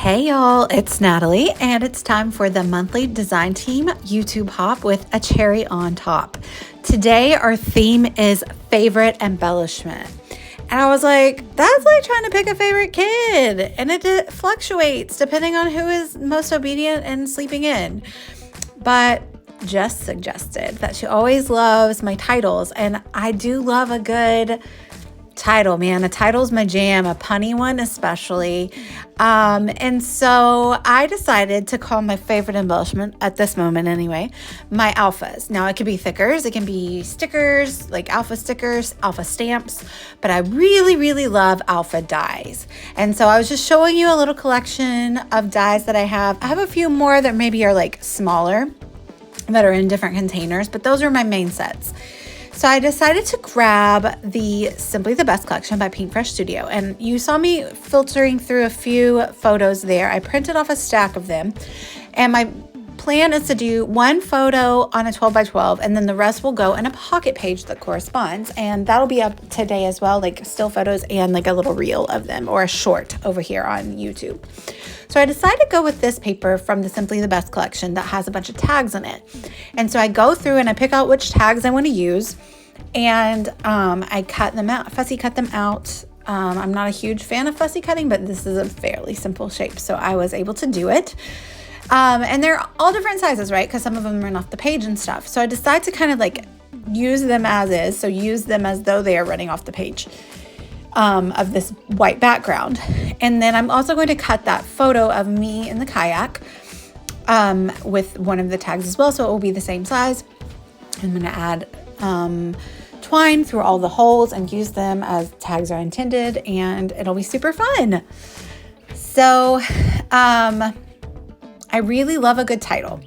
Hey y'all, it's Natalie, and it's time for the monthly design team YouTube hop with a cherry on top. Today our theme is favorite embellishment. And I was like, that's like trying to pick a favorite kid. And it fluctuates depending on who is most obedient and sleeping in. But Jess suggested that she always loves my titles, and I do love a good title, man. A title's my jam, a punny one especially. And so I decided to call my favorite embellishment at this moment anyway, my alphas. Now it could be thickers, it can be stickers, like alpha stickers, alpha stamps, but I really love alpha dies. And so I was just showing you a little collection of dies that I have. I have a few more that maybe are like smaller that are in different containers, but those are my main sets. So I decided to grab the Simply the Best collection by Pink Fresh Studio. And you saw me filtering through a few photos there. I printed off a stack of them. And my plan is to do one photo on a 12 by 12, and then the rest will go in a pocket page that corresponds. And that'll be up today as well, like still photos and like a little reel of them, or a short over here on YouTube. So I decided to go with this paper from the Simply the Best collection that has a bunch of tags in it. And so I go through and I pick out which tags I want to use, and I cut them out, fussy cut them out. I'm not a huge fan of fussy cutting, but this is a fairly simple shape, so I was able to do it. And they're all different sizes, right? Because some of them run off the page and stuff. So I decided to kind of like use them as is, so use them as though they are running off the page of this white background. And then I'm also going to cut that photo of me in the kayak with one of the tags as well, so it will be the same size. I'm going to add twine through all the holes and use them as tags are intended, and it'll be super fun. So I really love a good title.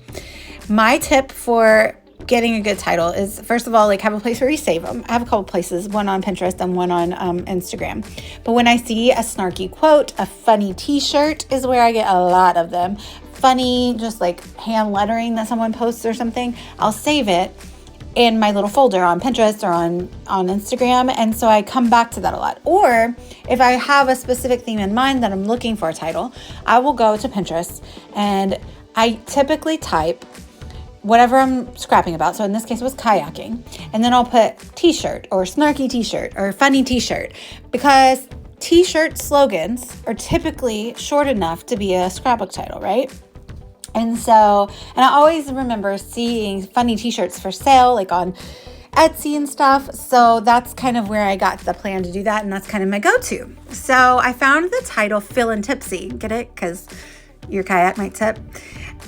My tip for getting a good title is, first of all, like have a place where you save them. I have a couple places, one on Pinterest and one on Instagram. But when I see a snarky quote, a funny t-shirt is where I get a lot of them. Funny, just like hand lettering that someone posts or something, I'll save it in my little folder on Pinterest or on Instagram. And so I come back to that a lot. Or if I have a specific theme in mind that I'm looking for a title, I will go to Pinterest and I typically type whatever I'm scrapping about. So in this case it was kayaking. And then I'll put t-shirt or snarky t-shirt or funny t-shirt, because t-shirt slogans are typically short enough to be a scrapbook title, right? And I always remember seeing funny t-shirts for sale, like on Etsy and stuff. So that's kind of where I got the plan to do that. And that's kind of my go-to. So I found the title Feelin Tipsy. Get it? Because your kayak might tip.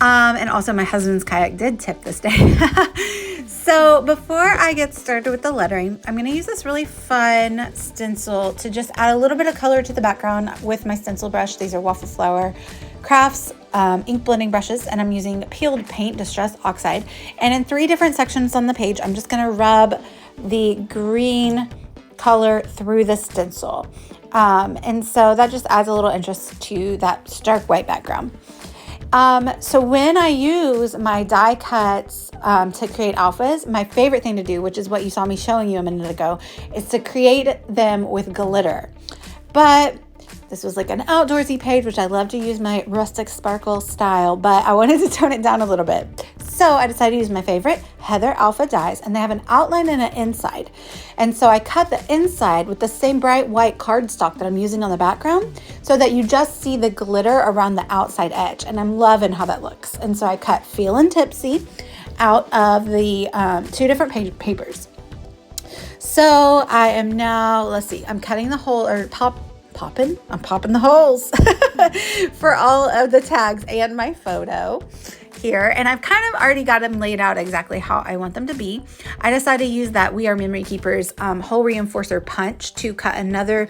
And also my husband's kayak did tip this day. So before I get started with the lettering, I'm going to use this really fun stencil to just add a little bit of color to the background with my stencil brush. These are Waffle Flower Crafts ink blending brushes, and I'm using peeled paint, distress oxide. And in 3 different sections on the page, I'm just going to rub the green color through the stencil. And so that just adds a little interest to that stark white background. So when I use my die cuts to create alphas, my favorite thing to do, which is what you saw me showing you a minute ago, is to create them with glitter. But this was like an outdoorsy page, which I love to use my rustic sparkle style, but I wanted to tone it down a little bit. So I decided to use my favorite Heather Alpha dies, and they have an outline and an inside. And so I cut the inside with the same bright white cardstock that I'm using on the background, so that you just see the glitter around the outside edge. And I'm loving how that looks. And so I cut Feelin Tipsy out of the 2 different papers. So I am now, let's see, I'm cutting the hole, or I'm popping the holes for all of the tags and my photo here. And I've kind of already got them laid out exactly how I want them to be. I decided to use that We Are Memory Keepers hole reinforcer punch to cut another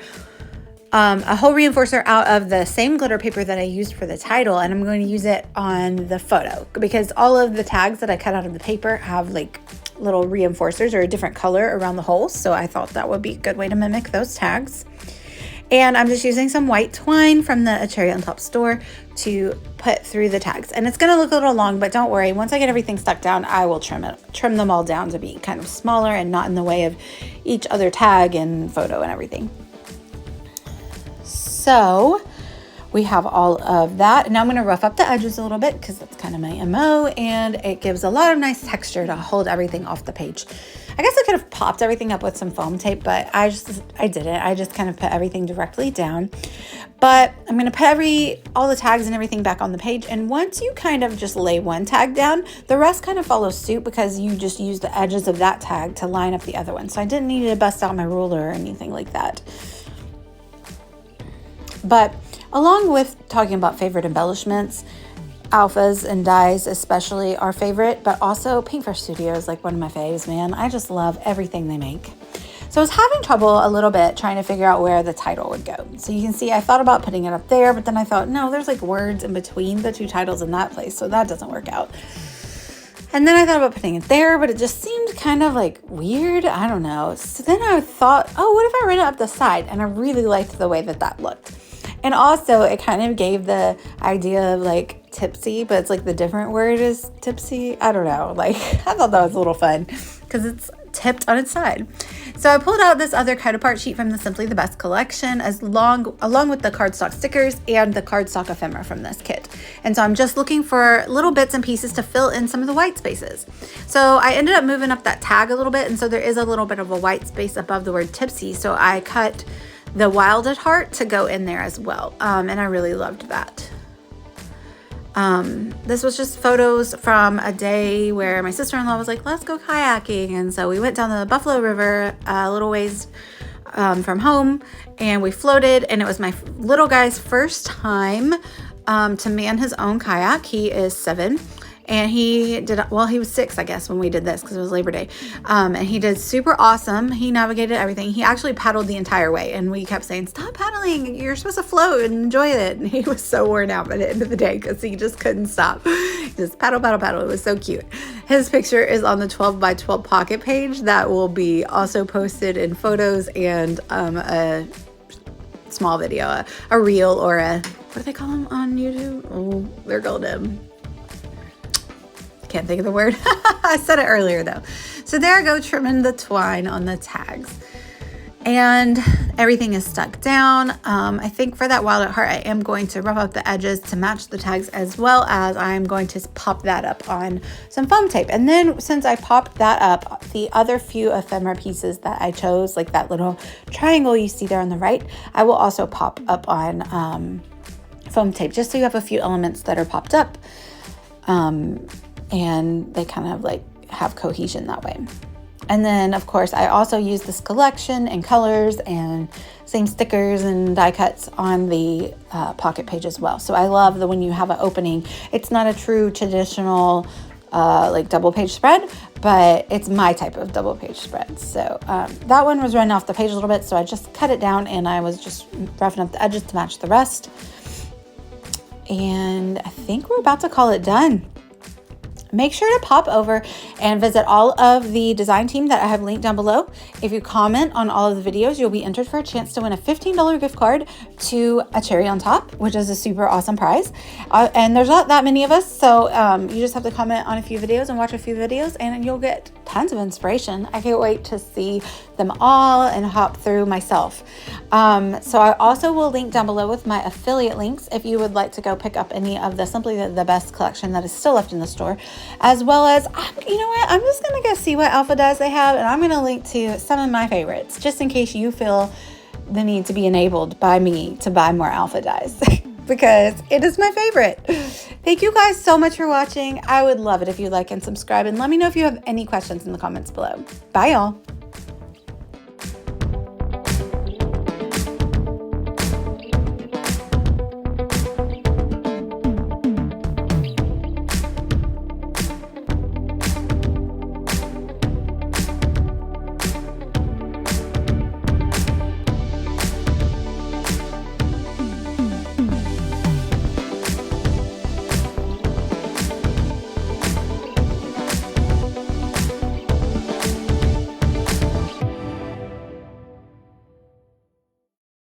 a hole reinforcer out of the same glitter paper that I used for the title, and I'm going to use it on the photo, because all of the tags that I cut out of the paper have like little reinforcers or a different color around the holes. So I thought that would be a good way to mimic those tags. And I'm just using some white twine from the A Cherry on Top store to put through the tags. And it's going to look a little long, but don't worry. Once I get everything stuck down, I will trim them all down to be kind of smaller and not in the way of each other tag and photo and everything. So we have all of that. And now I'm going to rough up the edges a little bit because that's kind of my MO, and it gives a lot of nice texture to hold everything off the page. I guess I could have popped everything up with some foam tape, but I didn't. I just kind of put everything directly down. But I'm going to put all the tags and everything back on the page. And once you kind of just lay one tag down, the rest kind of follows suit because you just use the edges of that tag to line up the other one. So I didn't need to bust out my ruler or anything like that. But along with talking about favorite embellishments, alphas and dyes especially are favorite, but also Paintbrush Studio is like one of my faves, man. I just love everything they make. So I was having trouble a little bit trying to figure out where the title would go. So you can see I thought about putting it up there, but then I thought, no, there's like words in between the two titles in that place, so that doesn't work out. And then I thought about putting it there, but it just seemed kind of like weird. I don't know. So then I thought, oh, what if I ran it up the side? And I really liked the way that looked. And also it kind of gave the idea of like tipsy, but it's like the different word is tipsy. I don't know. Like I thought that was a little fun because it's tipped on its side. So I pulled out this other cut apart sheet from the Simply the Best collection along with the cardstock stickers and the cardstock ephemera from this kit. And so I'm just looking for little bits and pieces to fill in some of the white spaces. So I ended up moving up that tag a little bit. And so there is a little bit of a white space above the word tipsy. So I cut the Wild at Heart to go in there as well. And I really loved that. This was just photos from a day where my sister-in-law was like, let's go kayaking. And so we went down the Buffalo River a little ways from home, and we floated, and it was my little guy's first time to man his own kayak. He is 7. And he was 6, I guess, when we did this because it was Labor Day. And he did super awesome. He navigated everything. He actually paddled the entire way. And we kept saying, stop paddling. You're supposed to float and enjoy it. And he was so worn out by the end of the day because he just couldn't stop. Just paddle, paddle, paddle. It was so cute. His picture is on the 12 by 12 pocket page that will be also posted in photos and a small video, a reel, or what do they call them on YouTube? Oh, they're golden. Can't think of the word. I said it earlier though. So there I go, trimming the twine on the tags, and everything is stuck down. I think for that Wild at Heart, I am going to rough up the edges to match the tags, as well as I'm going to pop that up on some foam tape. And then since I popped that up, the other few ephemera pieces that I chose, like that little triangle you see there on the right, I will also pop up on foam tape, just so you have a few elements that are popped up. And they kind of like have cohesion that way. And then of course I also use this collection and colors and same stickers and die cuts on the pocket page as well. So I love that when you have an opening, it's not a true traditional like double page spread, but it's my type of double page spread. So that one was running off the page a little bit, so I just cut it down and I was just roughing up the edges to match the rest. And I think we're about to call it done. Make sure to pop over and visit all of the design team that I have linked down below. If you comment on all of the videos, you'll be entered for a chance to win a $15 gift card to a Cherry on Top, which is a super awesome prize. And there's not that many of us, so you just have to comment on a few videos and watch a few videos, and you'll get tons of inspiration. I can't wait to see them all and hop through myself. So I also will link down below with my affiliate links if you would like to go pick up any of the Simply the Best collection that is still left in the store, as well as, you know what, I'm just going to go see what alpha dyes they have, and I'm going to link to some of my favorites, just in case you feel the need to be enabled by me to buy more alpha dyes, because it is my favorite. Thank you guys so much for watching. I would love it if you like and subscribe, and let me know if you have any questions in the comments below. Bye, y'all.